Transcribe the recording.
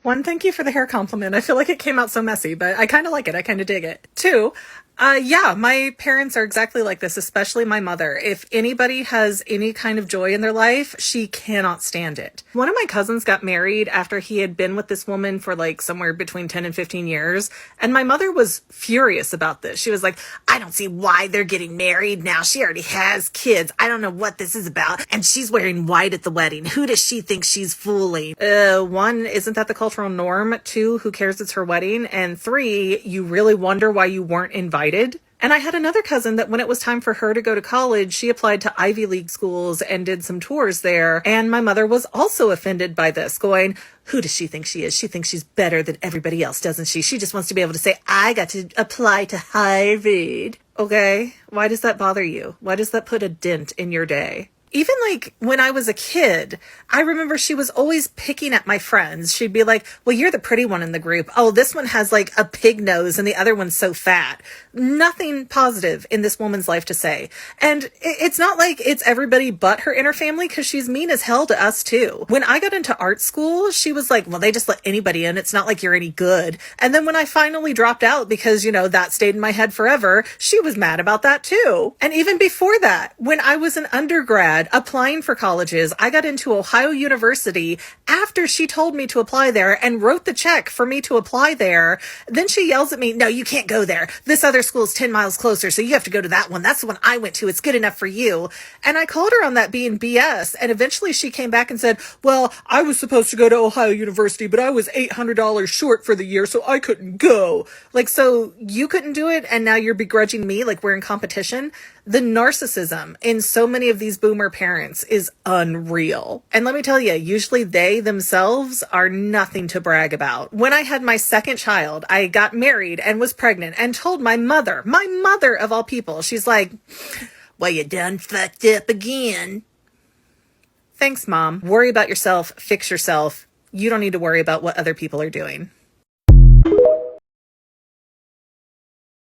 One, thank you for the hair compliment. I feel like it came out so messy, but I kind of like it. I kind of dig it. Two, yeah, my parents are exactly like this, especially my mother. If anybody has any kind of joy in their life, she cannot stand it. One of my cousins got married after he had been with this woman for like somewhere between 10 and 15 years. And my mother was furious about this. She was like, I don't see why they're getting married now. She already has kids. I don't know what this is about. And she's wearing white at the wedding. Who does she think she's fooling? One, isn't that the cultural norm? Two, who cares it's her wedding? And three, you really wonder why you weren't invited. And I had another cousin that when it was time for her to go to college, she applied to Ivy League schools and did some tours there. And my mother was also offended by this, going, who does she think she is? She thinks she's better than everybody else, doesn't she? She just wants to be able to say, I got to apply to Harvard. Okay, why does that bother you? Why does that put a dent in your day? Even like when I was a kid, I remember she was always picking at my friends. She'd be like, well, you're the pretty one in the group. Oh, this one has like a pig nose and the other one's so fat. Nothing positive in this woman's life to say. And it's not like it's everybody but her inner family, because she's mean as hell to us too. When I got into art school, she was like, well, they just let anybody in. It's not like you're any good. And then when I finally dropped out because, that stayed in my head forever, she was mad about that too. And even before that, when I was an undergrad, applying for colleges, I got into Ohio University after she told me to apply there and wrote the check for me to apply there. Then she yells at me, no, you can't go there. This other school is 10 miles closer, so you have to go to that one. That's the one I went to. It's good enough for you. And I called her on that being BS. And eventually she came back and said, well, I was supposed to go to Ohio University, but I was $800 short for the year, so I couldn't go. Like, so you couldn't do it, and now you're begrudging me like we're in competition? The narcissism in so many of these boomer parents is unreal. And let me tell you, usually they themselves are nothing to brag about. When I had my second child, I got married and was pregnant and told my mother of all people, she's like, well, you done fucked up again. Thanks, Mom. Worry about yourself, fix yourself. You don't need to worry about what other people are doing.